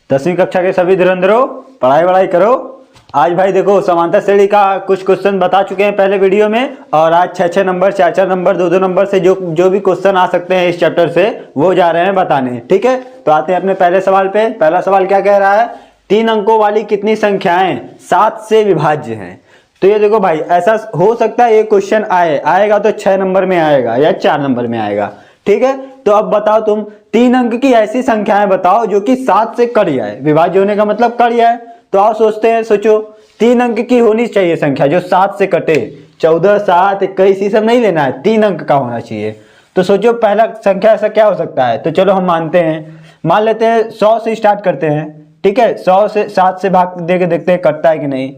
10वीं कक्षा के सभी धुरंधरों, पढ़ाई करो। आज भाई देखो समांतर श्रेणी का कुछ क्वेश्चन बता चुके हैं पहले वीडियो में, और आज 6-6 नंबर, 4-4 नंबर, 2-2 नंबर से जो भी क्वेश्चन आ सकते हैं इस चैप्टर से वो जा रहे हैं बताने। ठीक है, तो आते हैं अपने पहले सवाल पे। पहला सवाल क्या कह रहा है, 3 अंकों वाली कितनी संख्याएं 7 से विभाज्य हैं। तो ये देखो भाई, ऐसा हो सकता है ये क्वेश्चन आएगा तो 6 नंबर में आएगा या 4 नंबर में आएगा। ठीक है, तो अब बताओ तुम 3 अंक की ऐसी संख्याएं बताओ जो कि 7 से कट जाए। विभाज्य होने का मतलब कट जाए। तो आओ सोचते हैं, सोचो 3 अंक की होनी चाहिए संख्या जो 7 से कटे। 14, 7, 21 ये सब नहीं लेना है, 3 अंक का होना चाहिए। तो सोचो पहला संख्या ऐसा क्या हो सकता है। तो चलो हम मानते हैं, मान लेते हैं 100 से स्टार्ट करते हैं। ठीक है, 100 से 7 से भाग दे के देखते हैं कटता है कि नहीं।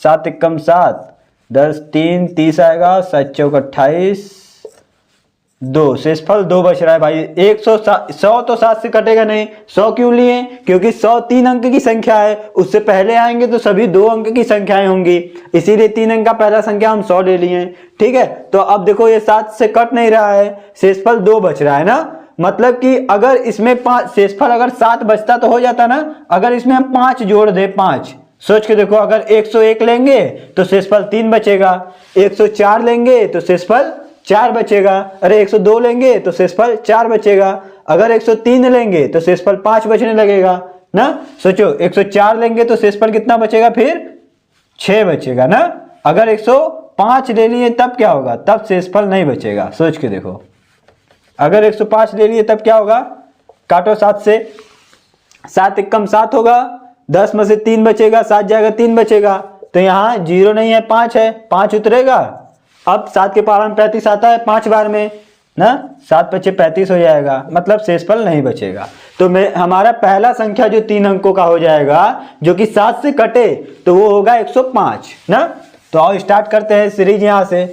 7 एकम 7, 10 3 30 आएगा, 7 चौक 28, 2 शेषफल 2 बच रहा है भाई। 100 तो 7 से कटेगा नहीं। 100 क्यों लिए, क्योंकि 100 3 अंक की संख्या है। उससे पहले आएंगे तो सभी 2 अंक की संख्याएं होंगी, इसीलिए 3 अंक का पहला संख्या हम 100 ले लिए। ठीक है, तो अब देखो ये 7 से कट नहीं रहा है, शेषफल 2 बच रहा है ना। मतलब कि अगर इसमें 5 शेषफल, अगर 7 बचता तो हो जाता ना। अगर इसमें हम 5 जोड़ दे, 5 सोच के देखो, अगर 101 लेंगे तो शेषफल 3 बचेगा, 104 लेंगे तो शेषफल 4 बचेगा, अरे 102 लेंगे तो शेषफल 4 बचेगा, अगर 103 लेंगे तो शेषफल 5 बचने लगेगा ना। सोचो 104 लेंगे तो शेषफल कितना बचेगा, फिर 6 बचेगा ना। अगर 105 ले लिए तब क्या होगा, तब शेषफल नहीं बचेगा। सोच के देखो, अगर 105 ले लिए तब क्या होगा, काटो 7 से, 7 एकम 7 होगा, 10 में से 3 बचेगा, 7 जाएगा 3 बचेगा। तो यहाँ 0 नहीं है, 5 है, 5 उतरेगा। अब 7 के पावर में 35 आता है 5 बार में ना, 7 × 5 = 35 हो जाएगा, मतलब शेषफल नहीं बचेगा। तो हमारा पहला संख्या जो 3 अंकों का हो जाएगा जो कि 7 से कटे, तो वो होगा 105 ना। तो आओ स्टार्ट करते हैं सीरीज यहाँ से।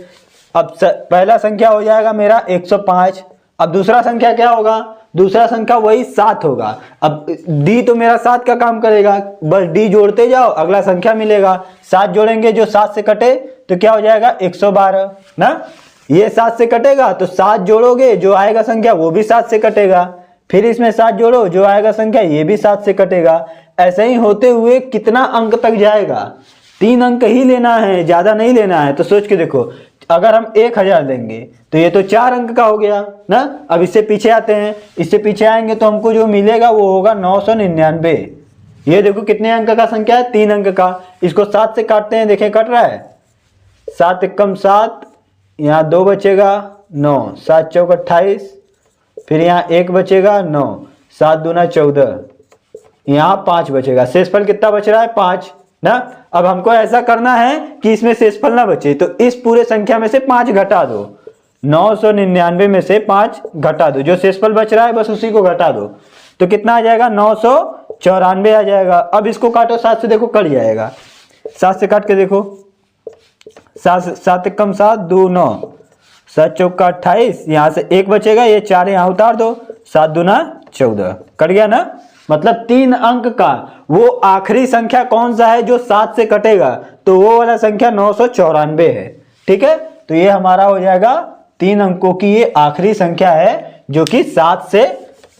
अब पहला संख्या हो जाएगा मेरा 105। अब दूसरा संख्या क्या होगा, दूसरा संख्या वही 7 होगा। अब डी तो मेरा 7 का काम करेगा, बस डी जोड़ते जाओ, अगला संख्या मिलेगा। 7 जोड़ेंगे जो 7 से कटे तो क्या हो जाएगा, 112 ना। ये 7 से कटेगा तो 7 जोड़ोगे जो आएगा संख्या वो भी 7 से कटेगा, फिर इसमें 7 जोड़ो जो आएगा संख्या ये भी 7 से कटेगा। ऐसे ही होते हुए कितना अंक तक जाएगा, 3 अंक ही लेना है, ज्यादा नहीं लेना है। तो सोच के देखो, अगर हम 1000 देंगे तो ये तो 4 अंक का हो गया ना। अब इससे पीछे आते हैं, इससे पीछे आएंगे तो हमको जो मिलेगा वो होगा 999। ये देखो कितने अंक का संख्या है, 3 अंक का। इसको 7 से काटते हैं, देखें कट रहा है। 7 एकम 7, यहाँ 2 बचेगा 9, 7 चौक 28, फिर यहाँ 1 बचेगा 9, 7 दूना 14, यहाँ 5 बचेगा। शेषफल कितना बच रहा है, 5 ना। अब हमको ऐसा करना है कि इसमें शेषफल ना बचे, तो इस पूरे संख्या में से 5 घटा दो। 999 में से 5 घटा दो, जो शेषफल बच रहा है बस उसी को घटा दो। तो कितना आ जाएगा, 994 आ जाएगा। अब इसको काटो 7 से, देखो कट जाएगा। 7 से काट के देखो, 7 एकम 7, 2 9, 7 चौक 28, यहाँ से 1 बचेगा, ये 4 यहाँ उतार दो, 7 दूना 14, कट गया ना। मतलब 3 अंक का वो आखिरी संख्या कौन सा है जो 7 से कटेगा, तो वो वाला संख्या 994 है। ठीक है, तो ये हमारा हो जाएगा 3 अंकों की ये आखिरी संख्या है जो कि 7 से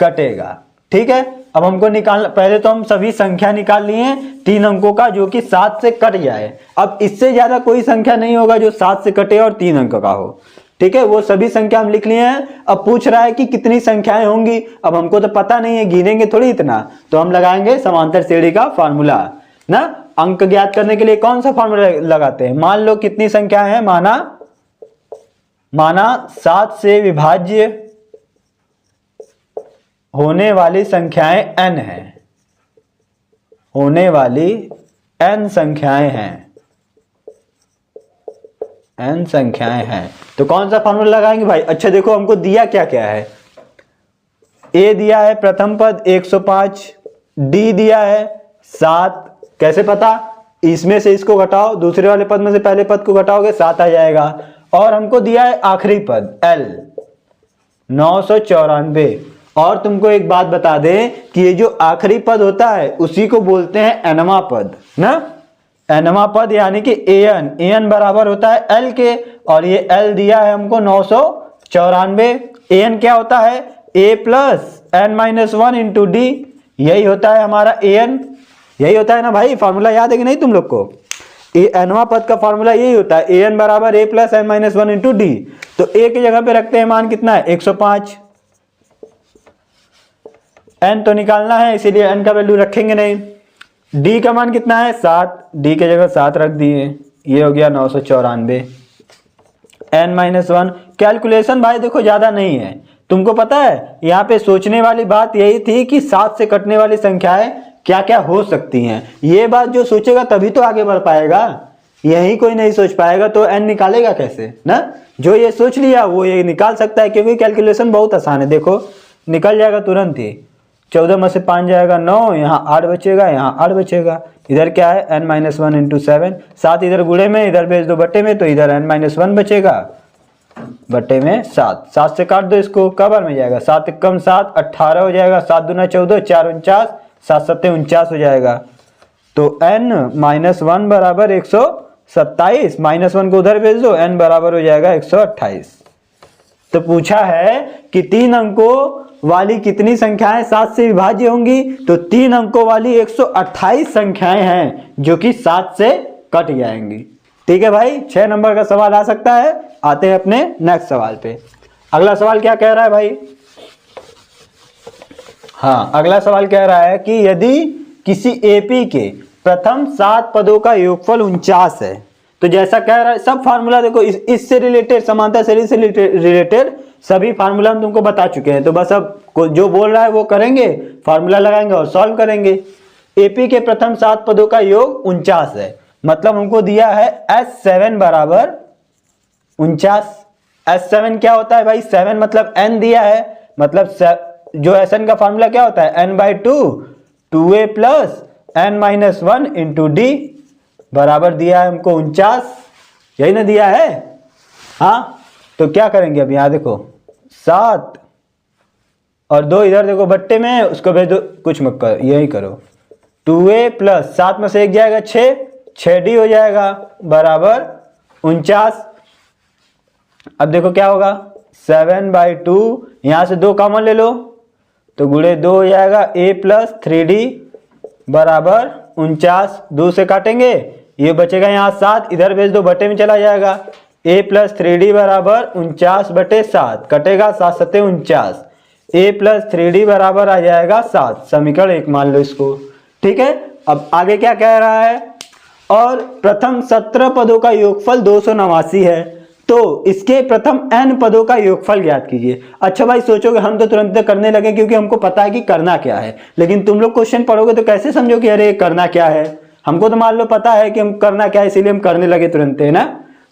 कटेगा। ठीक है, अब हमको निकालना, पहले तो हम सभी संख्या निकाल लिए 3 अंकों का जो कि 7 से कट जाए। अब इससे ज्यादा कोई संख्या नहीं होगा जो 7 से कटे और 3 अंक का हो। ठीक है, वो सभी संख्या हम लिख लिए हैं। अब पूछ रहा है कि कितनी संख्याएं होंगी। अब हमको तो पता नहीं है, गिनेंगे थोड़ी इतना, तो हम लगाएंगे समांतर श्रेणी का फार्मूला ना। अंक ज्ञात करने के लिए कौन सा फार्मूला लगाते हैं, मान लो कितनी संख्या है, माना 7 से विभाज्य होने वाली संख्याएं n है, होने वाली n संख्याएं हैं, n संख्याएं हैं। तो कौन सा फॉर्मूला लगाएंगे भाई। अच्छा देखो, हमको दिया क्या क्या है। a दिया है प्रथम पद 105, d दिया है 7, कैसे पता, इसमें से इसको घटाओ, दूसरे वाले पद में से पहले पद को घटाओगे 7 आ जाएगा। और हमको दिया है आखिरी पद l 994। और तुमको एक बात बता दें कि ये जो आखिरी पद होता है उसी को बोलते हैं एनवा पद ना। एनवा पद यानी कि an बराबर होता है l के, और ये l दिया है हमको 994। an क्या होता है, a + n - 1 × d, यही होता है हमारा an, यही होता है ना भाई, फॉर्मूला याद है कि नहीं तुम लोग को? nवां पद का फॉर्मूला यही होता है, an बराबर a plus n minus 1 into D. तो a की जगह पे रखते हैं मान कितना है 105, n तो निकालना है इसीलिए n का वैल्यू रखेंगे नहीं। d का मान कितना है 7, d की जगह 7 रख दिए, ये हो गया 994। n माइनस 1 कैलकुलेशन भाई देखो ज्यादा नहीं है, तुमको पता है यहाँ पे सोचने वाली बात यही थी कि 7 से कटने वाली संख्याएं क्या क्या हो सकती हैं। ये बात जो सोचेगा तभी तो आगे बढ़ पाएगा, यही कोई नहीं सोच पाएगा तो n निकालेगा कैसे ना। जो ये सोच लिया वो ये निकाल सकता है, क्योंकि कैलकुलेशन बहुत आसान है। देखो निकल जाएगा तुरंत ही, 14 में से 5 जाएगा 9, यहाँ 8 बचेगा, यहाँ 8 बचेगा, इधर क्या है n माइनस 1 इंटू 7, 7 इधर गुणे में, इधर भेज दो बट्टे में, तो इधर n माइनस 1 बचेगा बट्टे में 7, 7 से काट दो इसको, कबर में जाएगा 7 कम 7 18 हो जाएगा, 7 दूना 14, 4 49, 7 सत्ते 49 हो जाएगा। तो n माइनस 1 बराबर 127, माइनस 1 को उधर भेज दो, n बराबर हो जाएगा 128। तो पूछा है कि 3 अंकों वाली कितनी संख्याएं 7 से विभाज्य होंगी, तो 3 अंकों वाली 128 संख्याएं हैं जो कि 7 से कट जाएंगी। ठीक है भाई, 6 नंबर का सवाल आ सकता है। आते हैं अपने नेक्स्ट सवाल पे। अगला सवाल क्या कह रहा है भाई? हाँ, अगला सवाल कह रहा है कि यदि किसी एपी के प्रथम 7 पदों का योगफल 49 है, तो जैसा कह रहा है सब फार्मूला देखो इससे रिलेटेड, समांतर श्रेणी से रिलेटेड सभी फार्मूला हम तुमको बता चुके हैं। तो बस अब जो बोल रहा है वो करेंगे, फार्मूला लगाएंगे और सॉल्व करेंगे। एपी के प्रथम 7 पदों का योग 49 है, मतलब हमको दिया है S7 बराबर 49। S7 क्या होता है भाई? 7 मतलब n दिया है, मतलब जो Sn का फार्मूला क्या होता है n/2, 2a plus n minus 1 into D, बराबर दिया है हमको 49, यही ना दिया है। हाँ, तो क्या करेंगे अब यहाँ देखो 7 और 2 इधर देखो बट्टे में, उसको भेज दो, कुछ मत करो, यही करो, 2a प्लस 7 में से 1 जाएगा 6d हो जाएगा बराबर 49। अब देखो क्या होगा 7/2, यहां से 2 कॉमन ले लो तो गुणे 2 हो जाएगा, a प्लस 3d बराबर 49। 2 से काटेंगे, ये बचेगा यहाँ 7, इधर भेज दो बटे में चला जाएगा, a प्लस 3d बराबर 49 बटे 7, कटेगा 7 सत्ते 49, a प्लस 3d बराबर आ जाएगा 7। समीकरण 1 मान लो इसको। ठीक है, अब आगे क्या कह रहा है? और प्रथम 17 पदों का योगफल 289 है, तो इसके प्रथम n पदों का योगफल ज्ञात कीजिए। अच्छा भाई सोचोगे हम तो तुरंत करने लगे क्योंकि हमको पता है कि करना क्या है, लेकिन तुम लोग क्वेश्चन पढ़ोगे तो कैसे समझो कि अरे करना क्या है? हमको तो मान लो पता है कि हम करना क्या है, इसीलिए हम करने लगे तुरंत, है ना।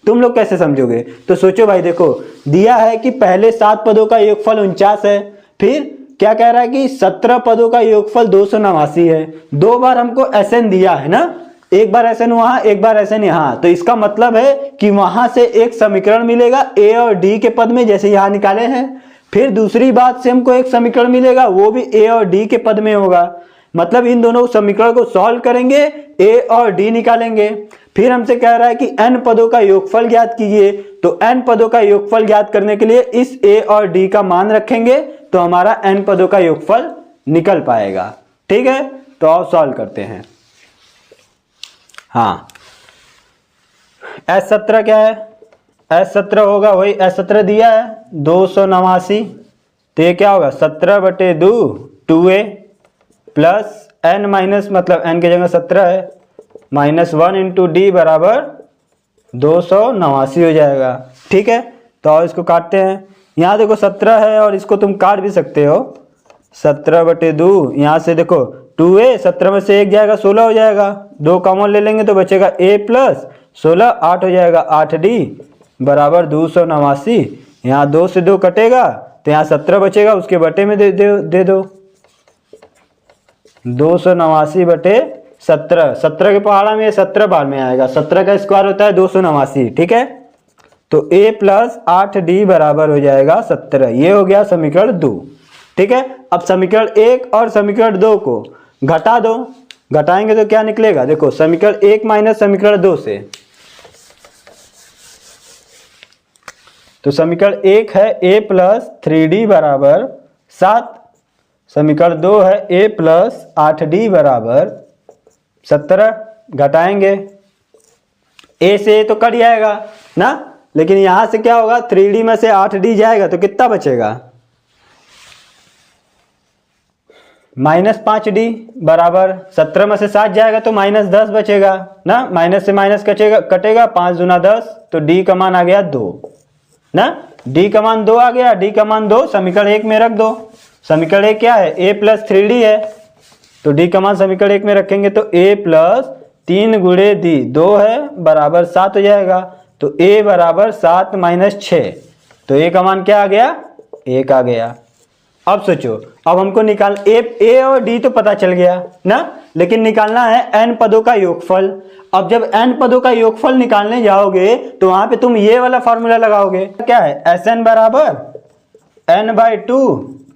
तुम लोग कैसे समझोगे? तो सोचो भाई, देखो दिया है कि पहले 7 पदों का योगफल 49 है, फिर क्या कह रहा है कि 17 पदों का योगफल 289 है। 2 बार हमको Sn दिया है ना, एक बार Sn वहां, एक बार Sn यहाँ, तो इसका मतलब है कि वहां से एक समीकरण मिलेगा a और d के पद में, जैसे यहाँ निकाले हैं। फिर दूसरी बात से हमको एक समीकरण मिलेगा, वो भी a और d के पद में होगा। मतलब इन दोनों समीकरण को सॉल्व करेंगे, a और d निकालेंगे। फिर हमसे कह रहा है कि n पदों का योगफल ज्ञात कीजिए, तो n पदों का योगफल ज्ञात करने के लिए इस a और d का मान रखेंगे, तो हमारा n पदों का योगफल निकल पाएगा। ठीक है, तो आओ सॉल्व करते हैं। हाँ, S17 क्या है? S17 होगा वही, S17 दिया है 289, तो ये क्या होगा 17/2 2a प्लस n माइनस, मतलब n की जगह 17 है, माइनस 1 इंटू डी बराबर 289 हो जाएगा। ठीक है, तो आओ इसको काटते हैं। यहाँ देखो 17 है और इसको तुम काट भी सकते हो, 17/2, यहाँ से देखो 2a, 17 में से 1 जाएगा 16 हो जाएगा, 2 कॉमन ले लेंगे तो बचेगा a प्लस 16 8 हो जाएगा, 8d बराबर 289। यहाँ 2 से 2 कटेगा तो यहाँ 17 बचेगा, उसके बटे में दे दो 289 बटे 17, 17 के पहाड़ा में 17 बार में आएगा, 17 का स्क्वायर होता है 289। ठीक है, तो a प्लस 8d बराबर हो जाएगा 17। ये हो गया समीकरण 2। ठीक है, अब समीकरण 1 और समीकरण 2 को घटा दो, घटाएंगे तो क्या निकलेगा? देखो समीकरण 1 माइनस समीकरण 2 से, तो समीकरण 1 है a प्लस 3d बराबर 7, समीकरण 2 है a प्लस 8d बराबर 17। घटाएंगे, a से a तो कट जाएगा ना, लेकिन यहां से क्या होगा, 3d में से 8d जाएगा तो कितना बचेगा, -5d बराबर 17 में से 7 जाएगा तो -10 बचेगा ना, माइनस से माइनस कटेगा 5 दूना 10, तो d का मान आ गया 2 ना, d का मान 2 आ गया, d का मान 2 समीकरण 1 में रख दो। समीकरण 1 क्या है, a प्लस 3d है, तो d का मान समीकरण 1 में रखेंगे तो a प्लस 3 गुणे d 2 है बराबर 7 हो जाएगा, तो a बराबर 7 माइनस 6, तो a का मान क्या आ गया, 1 आ गया। अब सोचो, अब हमको निकाल a और d तो पता चल गया ना, लेकिन निकालना है n पदों का योगफल। अब जब n पदों का योगफल निकालने जाओगे तो वहां पे तुम ये वाला फॉर्मूला लगाओगे, क्या है, Sn बराबर n/2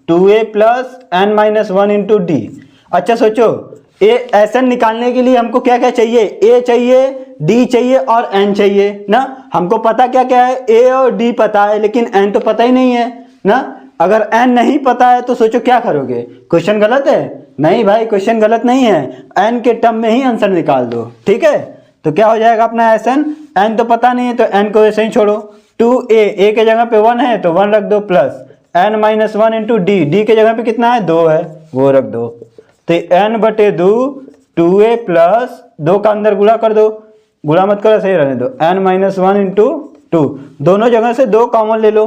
2a plus n minus 1 into D. अच्छा सोचो, Sn निकालने के लिए हमको क्या क्या चाहिए, a चाहिए, d चाहिए और n चाहिए ना। हमको पता क्या क्या है, a और d पता है, लेकिन n तो पता ही नहीं है ना। अगर n नहीं पता है तो सोचो क्या करोगे, क्वेश्चन गलत है, नहीं भाई क्वेश्चन गलत नहीं है, n के टर्म में ही आंसर निकाल दो, ठीक है। तो क्या हो जाएगा अपना Sn, n तो पता नहीं है तो n को ऐसे ही छोड़ो, 2a, a के जगह पे 1 है तो 1 रख दो, plus n minus 1 into D, D के जगह पे कितना है 2 है वो रख दो, तो n/2 2a प्लस 2 का अंदर गुणा कर दो, गुणा मत करो सही रहने दो, n माइनस 1 इंटू 2, दोनों जगह से 2 कॉमन ले लो,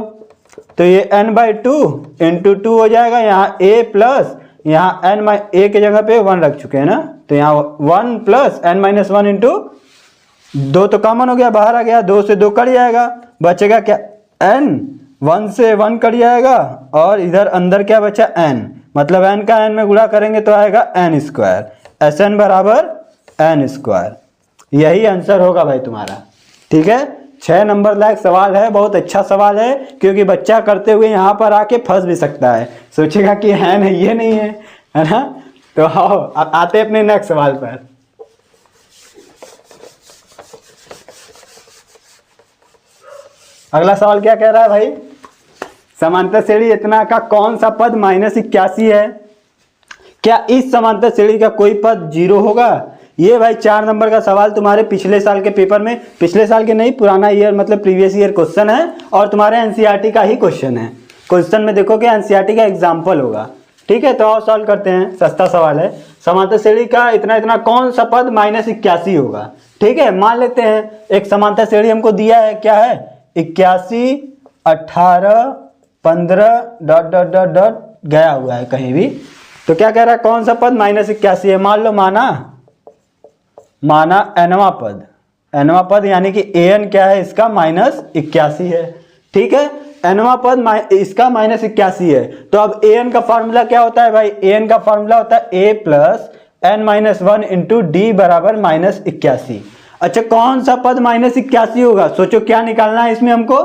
तो ये n/2 इंटू 2 हो जाएगा, यहाँ a प्लस यहाँ a के जगह पे 1 रख चुके हैं ना, तो यहाँ 1 प्लस n माइनस 1 इंटू 2 तो कॉमन हो गया, बाहर आ गया, 2 से 2 कट जाएगा, बचेगा क्या n, 1 से 1 कट जाएगा और इधर अंदर क्या बचा n, मतलब n का n में गुणा करेंगे तो आएगा n², Sn बराबर n²। यही आंसर होगा भाई तुम्हारा, ठीक है। 6 नंबर लायक सवाल है, बहुत अच्छा सवाल है, क्योंकि बच्चा करते हुए यहाँ पर आके फंस भी सकता है, सोचेगा कि है नहीं ये नहीं है ना। तो आओ अब आते अपने नेक्स्ट सवाल पर। अगला सवाल क्या कह रहा है भाई, समांतर श्रेणी इतना का कौन सा पद -81 है, क्या इस समांतर श्रेणी का कोई पद 0 होगा। ये भाई 4 नंबर का सवाल तुम्हारे पिछले साल के पेपर में, पिछले साल के नहीं पुराना ईयर मतलब प्रीवियस ईयर क्वेश्चन है, और तुम्हारे एनसीईआरटी का ही क्वेश्चन है। क्वेश्चन में देखो कि एनसीईआरटी का एग्जाम्पल होगा, ठीक है। तो आओ सॉल्व करते हैं, सस्ता सवाल है। समांतर श्रेणी का इतना इतना कौन सा पद -81 होगा, ठीक है। मान लेते हैं एक समांतर श्रेणी हमको दिया है, क्या है 81 18 15 डॉट डॉट डॉट डॉट गया हुआ है कहीं भी, तो क्या कह रहा है कौन सा पद -81 है। मान लो माना nवां पद यानी कि an क्या है इसका -81 है, ठीक है। nवां पद इसका -81 है, तो अब an का फॉर्मूला क्या होता है भाई, an का फॉर्मूला होता है a plus n minus 1 into D बराबर -81। अच्छा कौन सा पद -81 होगा, सोचो क्या निकालना है इसमें हमको,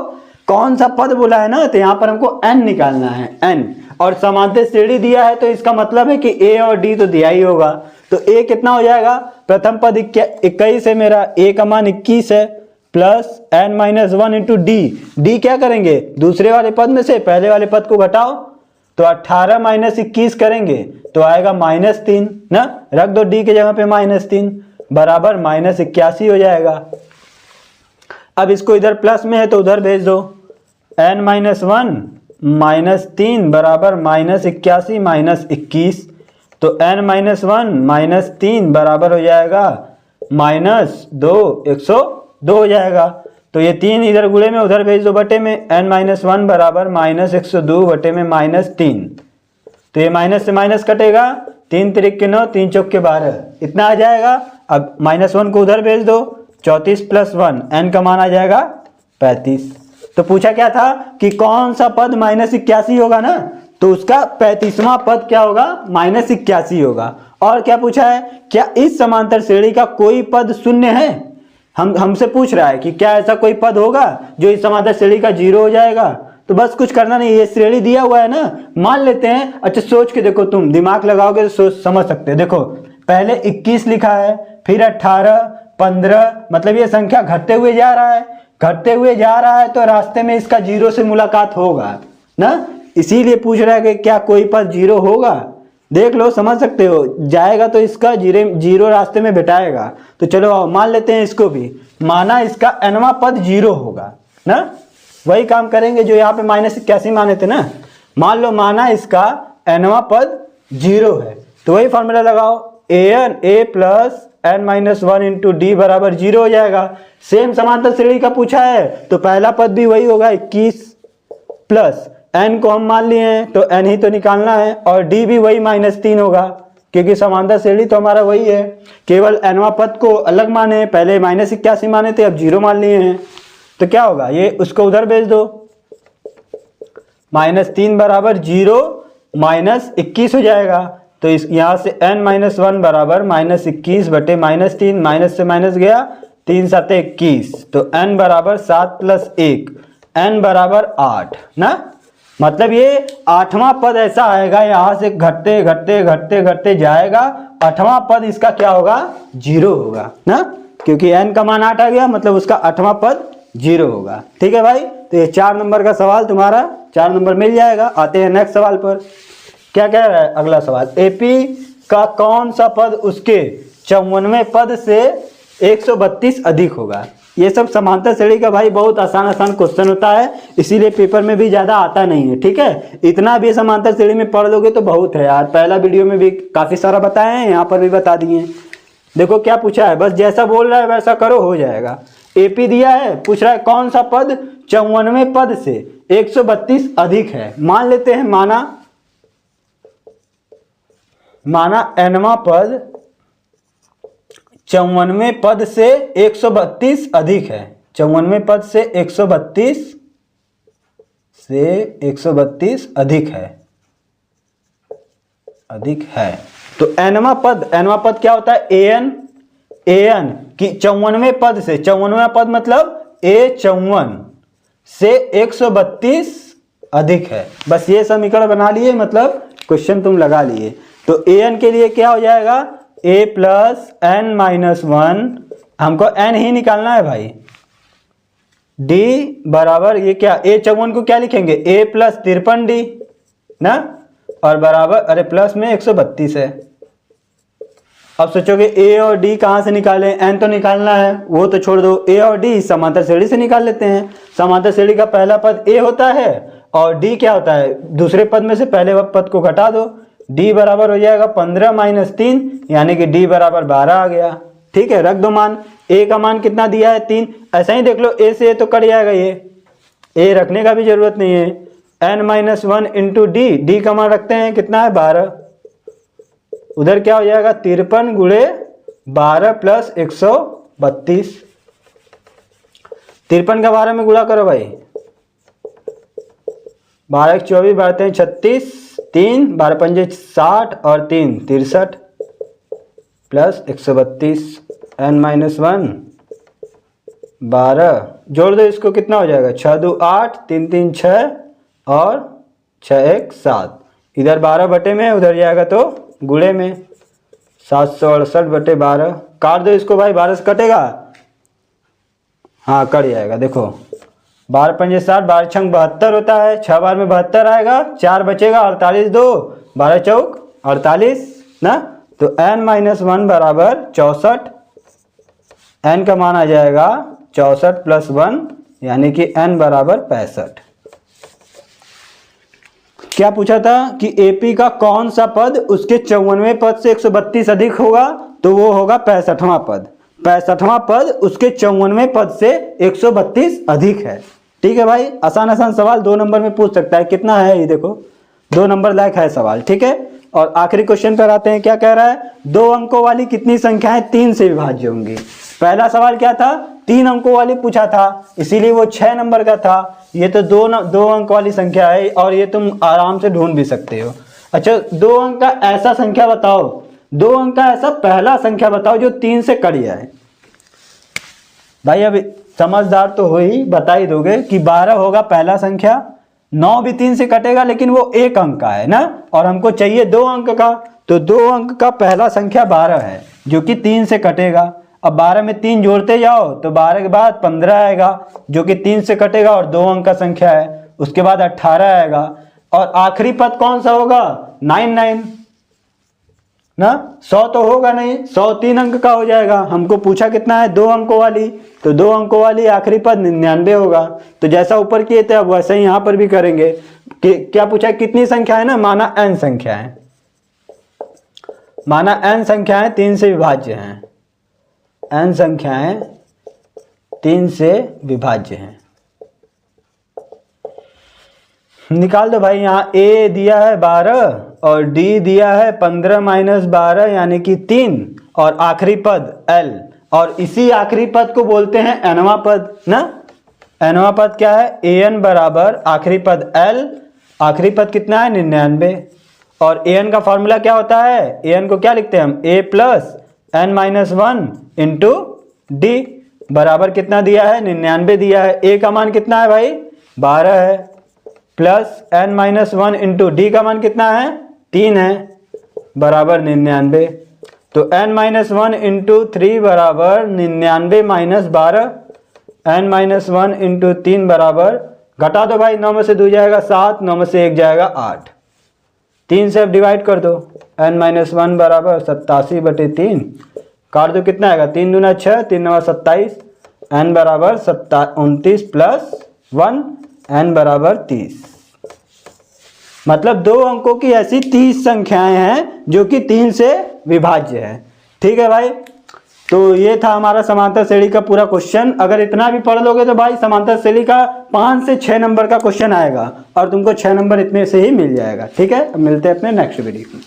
कौन सा पद बोला है ना, तो यहाँ पर हमको n निकालना है, n, और समांतर श्रेणी दिया है तो इसका मतलब है कि a और d तो दिया ही होगा, तो a कितना हो जाएगा, प्रथम पद 21 है मेरा, a का मान 21 है, plus n minus 1 into D क्या करेंगे, दूसरे वाले पद में से पहले वाले पद को घटाओ, तो 18 माइनस 21 करेंगे तो आएगा -3 ना, रख दो d के जगह पे -3 बराबर -81 हो जाएगा। अब इसको इधर प्लस में है तो उधर भेज दो, n माइनस 1 -3 बराबर -81 -21, तो n माइनस 1 -3 बराबर हो जाएगा -2 102 हो जाएगा, तो ये 3 इधर गुणे में उधर भेज दो बटे में, n माइनस 1 बराबर -102 बटे में -3, तो ये माइनस से माइनस कटेगा, 3 त्रिक के 9 3 चौक के 12 इतना आ जाएगा। अब -1 को उधर भेज दो, 34 प्लस 1 n का मान आ जाएगा 35। तो पूछा क्या था कि कौन सा पद -81 होगा ना, तो उसका 35वां पद क्या होगा, -81 होगा। और क्या पूछा है, क्या इस समांतर श्रेणी का कोई पद शून्य है, हमसे पूछ रहा है कि क्या ऐसा कोई पद होगा जो इस समांतर श्रेणी का 0 हो जाएगा। तो बस कुछ करना नहीं, ये श्रेणी दिया हुआ है ना, मान लेते हैं। अच्छा सोच के देखो, तुम दिमाग लगाओगे तो सोच समझ सकते हैं। देखो पहले 21 लिखा है, फिर 18 15, मतलब ये संख्या घटते हुए जा रहा है, घटते हुए जा रहा है, तो रास्ते में इसका 0 से मुलाकात होगा ना, इसीलिए पूछ रहा है कि क्या कोई पद 0 होगा। देख लो, समझ सकते हो, जाएगा तो इसका जीरो रास्ते में बिठाएगा। तो चलो आओ मान लेते हैं इसको भी, माना इसका nवां पद 0 होगा ना, वही काम करेंगे जो यहाँ पे -81 माने थे ना। मान लो माना इसका nवां पद 0 है, तो वही फॉर्मूला लगाओ, a plus n-1 into D बराबर 0 हो जाएगा। सेम समांतर श्रेणी का पूछा है तो पहला पद भी वही होगा 21 प्लस n को हम मान लिए हैं तो n ही तो निकालना है, और d भी वही -3 होगा क्योंकि समांतर श्रेणी तो हमारा वही है, केवल nवां पद को अलग माने, पहले -81 माने थे, अब 0 मान लिए हैं। तो क्या होगा, ये उसको उधर भेज दो, -3 बराबर 0 -21 हो जाएगा। तो इस यहाँ से n-1 बराबर -21 बटे -3, माइनस से माइनस गया, 3 7 21, तो n बराबर 7 + 1, n बराबर 8 ना। मतलब ये 8वां पद ऐसा आएगा, यहाँ से घटते घटते घटते घटते जाएगा, 8वां पद इसका क्या होगा, 0 होगा ना, क्योंकि n का मान 8 आ गया, मतलब उसका 8वां पद 0 होगा। ठीक है भाई, तो ये 4 नंबर का सवाल तुम्हारा 4 नंबर मिल जाएगा। आते हैं नेक्स्ट सवाल पर, क्या कह रहा है अगला सवाल, एपी का कौन सा पद उसके 54वें पद से 132 अधिक होगा। ये सब समांतर श्रेणी का भाई बहुत आसान क्वेश्चन होता है, इसीलिए पेपर में भी ज़्यादा आता नहीं है। ठीक है, इतना भी समांतर श्रेणी में पढ़ लोगे तो बहुत है यार, पहला वीडियो में भी काफ़ी सारा बताए हैं, यहाँ पर भी बता दिए। देखो क्या पूछा है, बस जैसा बोल रहा है वैसा करो, हो जाएगा। एपी दिया है, पूछ रहा है कौन सा पद 54वें पद से 132 अधिक है। मान लेते हैं माना nवां पद 54वें पद से 132 अधिक है, 54वें पद से 132 अधिक है। तो nवां पद क्या होता है, an कि 54वें पद से, 54वां पद मतलब a54 से 132 अधिक है। बस ये समीकरण बना लिए, मतलब क्वेश्चन तुम लगा लिए। तो an के लिए क्या हो जाएगा, a प्लस n-1, हमको n ही निकालना है भाई, d बराबर ये क्या, a54 को क्या लिखेंगे, a प्लस 53d ना, और बराबर, अरे प्लस में 132 है। अब सोचोगे a और d कहाँ से निकालें, n तो निकालना है, वो तो छोड़ दो, a और d समांतर श्रेणी से निकाल लेते हैं। समांतर श्रेणी का पहला पद a होता है और d क्या होता है, दूसरे पद में से पहले पद को घटा दो, d बराबर हो जाएगा 15 - 3, यानी कि d बराबर 12 आ गया। ठीक है, रख दो मान, a का मान कितना दिया है 3, ऐसा ही देख लो a से a तो कट जाएगा, ये a रखने का भी जरूरत नहीं है, n-1 इंटू d का मान रखते हैं कितना है 12, उधर क्या हो जाएगा 53 गुणे 12 प्लस 132, 53 का 12 में गुणा करो भाई, 12 24 बढ़ते हैं 36, 3 12 पंजे 60 और 3 63 प्लस 132, n-1 12, जोड़ दो इसको, कितना हो जाएगा 6 2 8, 3 3 6 और 6 1 7, इधर 12 बटे में, उधर जाएगा तो गुणे में, 768 बटे 12, काट दो इसको भाई, 12 से कटेगा, हाँ कट जाएगा। देखो 12 पंजे 60, 12 छंग 72 होता है, 6 बार में 72 आएगा, 4 बचेगा, 48 2 12 चौक 48 ना, तो n-1 बराबर 64, n का मान आ जाएगा 64 प्लस 1, यानी कि n बराबर 65। क्या पूछा था कि एपी का कौन सा पद उसके 54वें पद से 132 अधिक होगा, तो वो होगा 65वां पद। 65वां पद उसके 54वें पद से 132 अधिक है। ठीक है भाई, आसान सवाल 2 नंबर में पूछ सकता है, कितना है ये देखो, 2 नंबर लायक है सवाल। ठीक है, और आखिरी क्वेश्चन पर आते हैं, क्या कह रहा है, 2 अंकों वाली कितनी संख्याएं 3 से विभाज्य होंगी। पहला सवाल क्या था, 3 अंकों वाली पूछा था, इसीलिए वो 6 नंबर का था। ये तो 2 अंक वाली संख्या है, और ये तुम आराम से ढूंढ भी सकते हो। अच्छा, 2 अंक का ऐसा संख्या बताओ, 2 अंक का ऐसा पहला संख्या बताओ जो 3 से कट जाए। भाई अब समझदार तो हो ही, बता ही दोगे कि 12 होगा पहला संख्या, 9 भी 3 से कटेगा लेकिन वो 1 अंक का है ना, और हमको चाहिए 2 अंक का, तो 2 अंक का पहला संख्या 12 है जो कि 3 से कटेगा। अब 12 में 3 जोड़ते जाओ तो 12 के बाद 15 आएगा जो कि 3 से कटेगा और 2 अंक का संख्या है। उसके बाद 18 आएगा, और आखिरी पद कौन सा होगा, 99 ना, 100 तो होगा नहीं, 100 3 अंक का हो जाएगा। हमको पूछा कितना है, 2 अंकों वाली, तो 2 अंकों वाली आखिरी पद 99 होगा। तो जैसा ऊपर किए थे अब वैसे ही यहाँ पर भी करेंगे। क्या पूछा, कितनी संख्या है ना, माना n संख्या है, माना n संख्याएं 3 से विभाज्य हैं, n संख्याएं 3 से विभाज्य हैं। निकाल दो भाई, यहाँ a दिया है 12 और d दिया है 15 - 12 यानी कि 3 और आखिरी पद l, और इसी आखिरी पद को बोलते हैं nवां पद ना। nवां पद क्या है, an बराबर आखिरी पद l, आखिरी पद कितना है 99, और an का फॉर्मूला क्या होता है, an को क्या लिखते हैं हम, a plus n-1 into D, बराबर कितना दिया है 99 दिया है। a का मान कितना है भाई 12 है, प्लस n-1 इंटू डी का मान कितना है 3 है, बराबर 99। तो n-1 इंटू 3 बराबर 99 - 12, n-1 इंटू 3 बराबर, घटा दो भाई, 9 में से 2 जाएगा 7, 9 में से 1 जाएगा 8, 3 से अब डिवाइड कर दो, n-1 बराबर 87/3, काट दो कितना आएगा, 3 दूना 6, 3 नवा 27, n बराबर 29 प्लस 1, n बराबर 30। मतलब 2 अंकों की ऐसी 30 संख्याएं हैं जो कि 3 से विभाज्य है। ठीक है भाई, तो ये था हमारा समांतर श्रेणी का पूरा क्वेश्चन। अगर इतना भी पढ़ लोगे तो भाई समांतर श्रेणी का 5 से 6 नंबर का क्वेश्चन आएगा और तुमको 6 नंबर इतने से ही मिल जाएगा। ठीक है, अब मिलते हैं अपने नेक्स्ट वीडियो में।